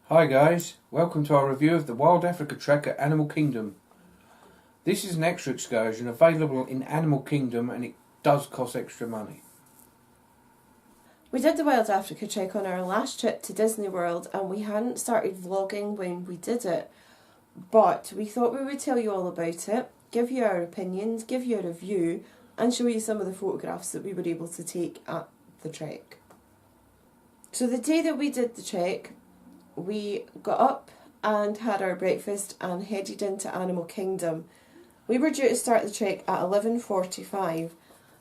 Hi guys, welcome to our review of the Wild Africa Trek at Animal Kingdom. This is an extra excursion available in Animal Kingdom and it does cost extra money. We did the Wild Africa Trek on our last trip to Disney World and we hadn't started vlogging when we did it, but we thought we would tell you all about it, give you our opinions, give you a review and show you some of the photographs that we were able to take at the trek. So the day that we did the trek, we got up and had our breakfast and headed into Animal Kingdom. We were due to start the trek at 11:45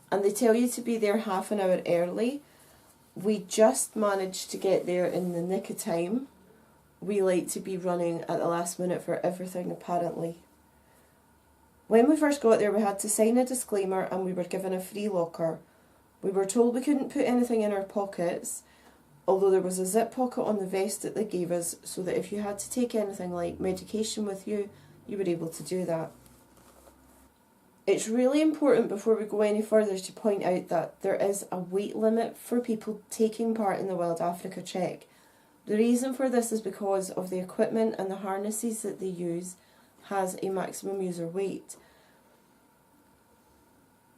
and they tell you to be there half an hour early. We just managed to get there in the nick of time. We like to be running at the last minute for everything apparently. When we first got there we had to sign a disclaimer and we were given a free locker. We were told we couldn't put anything in our pockets, although there was a zip pocket on the vest that they gave us so that if you had to take anything like medication with you, you were able to do that. It's really important before we go any further to point out that there is a weight limit for people taking part in the Wild Africa Trek. The reason for this is because of the equipment and the harnesses that they use has a maximum user weight.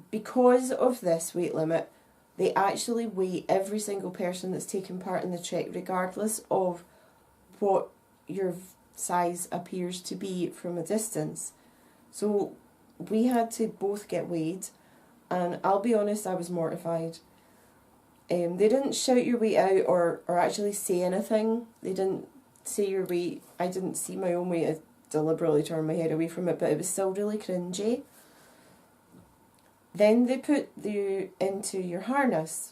Because of this weight limit, they actually weigh every single person that's taking part in the trek, regardless of what your size appears to be from a distance. So we had to both get weighed, and I'll be honest, I was mortified. They didn't shout your weight out or actually say anything. They didn't say your weight. I didn't see my own weight. I deliberately turned my head away from it, but it was still really cringy. Then they put you into your harness.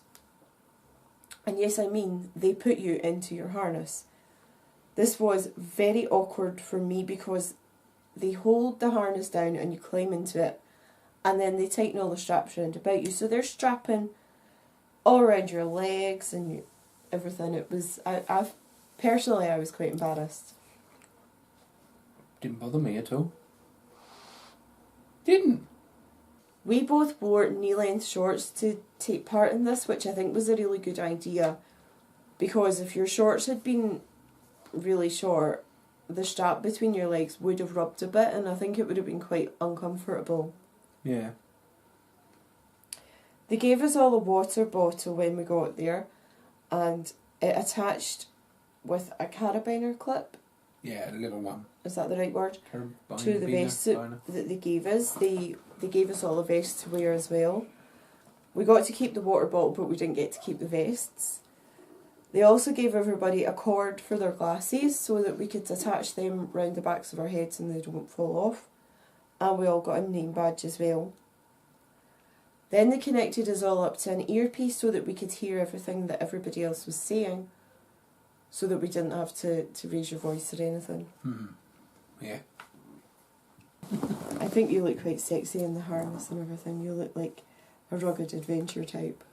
And yes, I mean, they put you into your harness. This was very awkward for me because they hold the harness down and you climb into it. And then they tighten all the straps around about you. So they're strapping all around your legs and everything. It was, personally, I was quite embarrassed. Didn't bother me at all. Didn't. We both wore knee-length shorts to take part in this, which I think was a really good idea, because if your shorts had been really short, the strap between your legs would have rubbed a bit, and I think it would have been quite uncomfortable. Yeah. They gave us all a water bottle when we got there, and it attached with a carabiner clip. Yeah, a little one. Is that the right word? To the vest that they gave us. They gave us all a vest to wear as well. We got to keep the water bottle, but we didn't get to keep the vests. They also gave everybody a cord for their glasses so that we could attach them round the backs of our heads and they don't fall off. And we all got a name badge as well. Then they connected us all up to an earpiece so that we could hear everything that everybody else was saying, so that we didn't have to raise your voice or anything. Yeah. I think you look quite sexy in the harness and everything. You look like a rugged adventure type.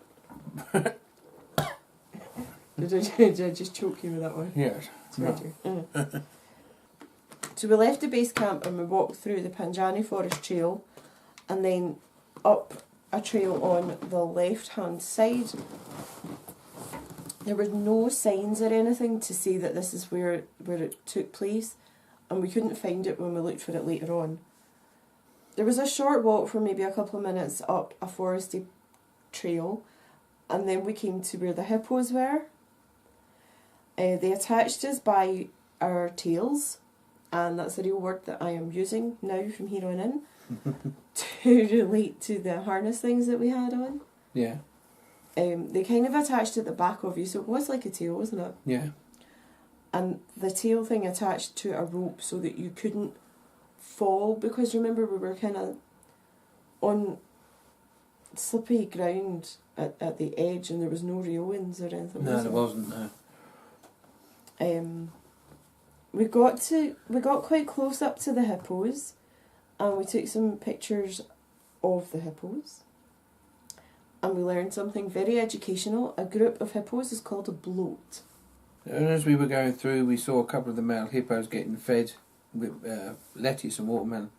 Did I just choke you with that one? Yes. No. So we left the base camp and we walked through the Panjani Forest Trail and then up a trail on the left hand side. There were no signs or anything to say that this is where it took place, and we couldn't find it when we looked for it later on. There was a short walk for maybe a couple of minutes up a foresty trail, and then we came to where the hippos were. They attached us by our tails, and that's a real word that I am using now from here on in, to relate to the harness things that we had on. Yeah. They kind of attached at the back of you, so it was like a tail, wasn't it? Yeah. And the tail thing attached to a rope so that you couldn't fall, because remember we were kind of on slippery ground at the edge and there was no railings or anything. No, there wasn't, no. We got quite close up to the hippos and we took some pictures of the hippos. And we learned something very educational. A group of hippos is called a bloat. And as we were going through, we saw a couple of the male hippos getting fed with lettuce and watermelon.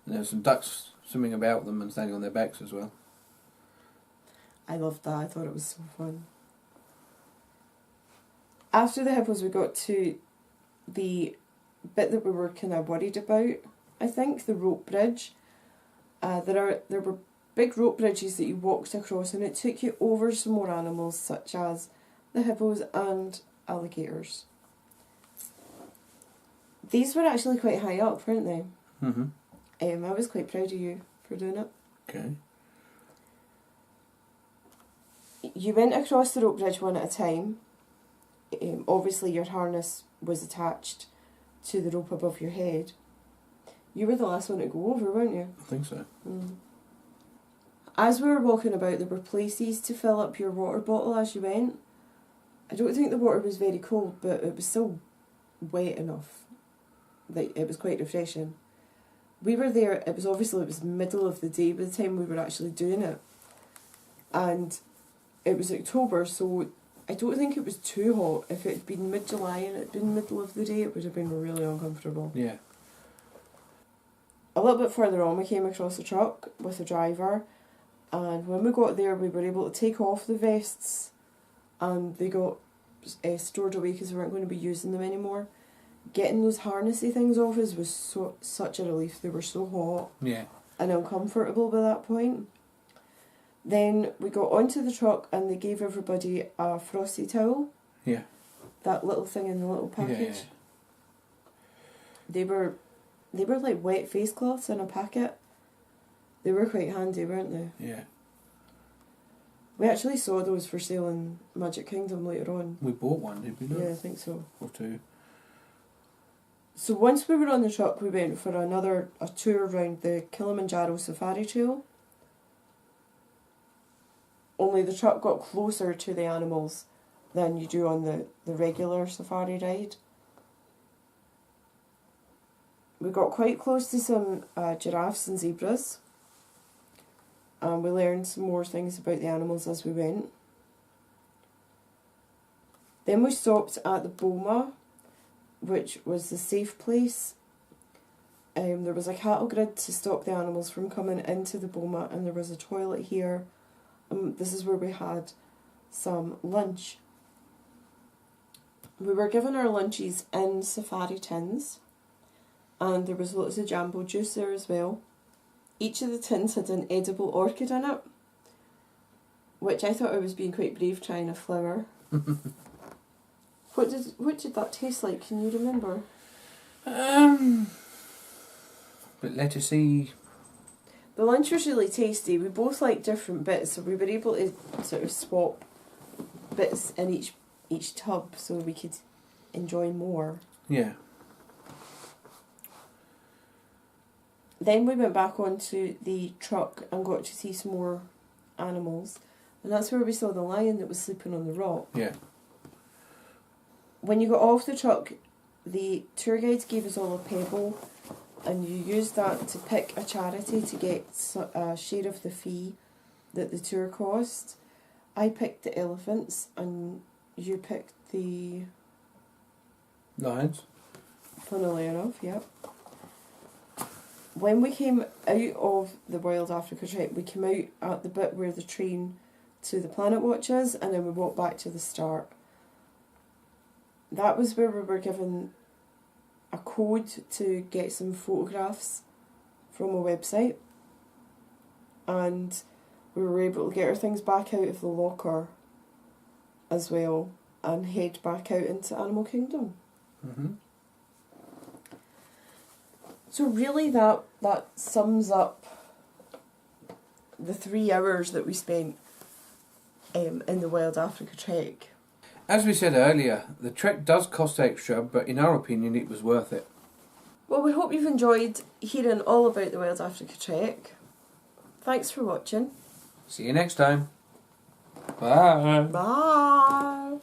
And there were some ducks swimming about them and standing on their backs as well. I loved that. I thought it was so fun. After the hippos, we got to the bit that we were kind of worried about. I think the rope bridge. There were big rope bridges that you walked across, and it took you over some more animals, such as the hippos and alligators. These were actually quite high up, weren't they? Mm-hmm. I was quite proud of you for doing it. Okay. You went across the rope bridge one at a time. Obviously your harness was attached to the rope above your head. You were the last one to go over, weren't you? I think so. Mm. As we were walking about, there were places to fill up your water bottle as you went. I don't think the water was very cold, but it was still wet enough that it was quite refreshing. We were there, it was middle of the day by the time we were actually doing it. And it was October, so I don't think it was too hot. If it had been mid-July and it had been middle of the day, it would have been really uncomfortable. Yeah. A little bit further on, we came across a truck with a driver, and when we got there, we were able to take off the vests, and they got stored away because we weren't going to be using them anymore. Getting those harnessy things off us was such a relief. They were so hot and uncomfortable by that point. Then we got onto the truck and they gave everybody a frosty towel. Yeah. That little thing in the little package. Yeah. They were like wet face cloths in a packet. They were quite handy, weren't they? Yeah. We actually saw those for sale in Magic Kingdom later on. We bought one, did we not? Yeah, I think so. Or two. So once we were on the truck, we went for a tour around the Kilimanjaro Safari Trail. Only the truck got closer to the animals than you do on the regular safari ride. We got quite close to some giraffes and zebras. And we learned some more things about the animals as we went. Then we stopped at the Boma, which was the safe place. There was a cattle grid to stop the animals from coming into the Boma, and there was a toilet here. This is where we had some lunch. We were given our lunches in safari tins, and there was lots of Jambo juice there as well. Each of the tins had an edible orchid in it, which I thought I was being quite brave trying a flower. What did that taste like? Can you remember? But lettucey. The lunch was really tasty. We both liked different bits, so we were able to sort of swap bits in each tub so we could enjoy more. Yeah. Then we went back onto the truck and got to see some more animals, and that's where we saw the lion that was sleeping on the rock. Yeah. When you got off the truck, the tour guides gave us all a pebble, and you used that to pick a charity to get a share of the fee that the tour cost. I picked the elephants, and you picked the Lions. funnily enough, yep. When we came out of the Wild Africa trip, we came out at the bit where the train to the Planet Watch is, and then we walked back to the start. That was where we were given a code to get some photographs from a website, and we were able to get our things back out of the locker as well and head back out into Animal Kingdom. Mm-hmm. So really that sums up the 3 hours that we spent in the Wild Africa trek. As we said earlier, the trek does cost extra, but in our opinion it was worth it. Well, we hope you've enjoyed hearing all about the Wild Africa trek. Thanks for watching. See you next time. Bye. Bye.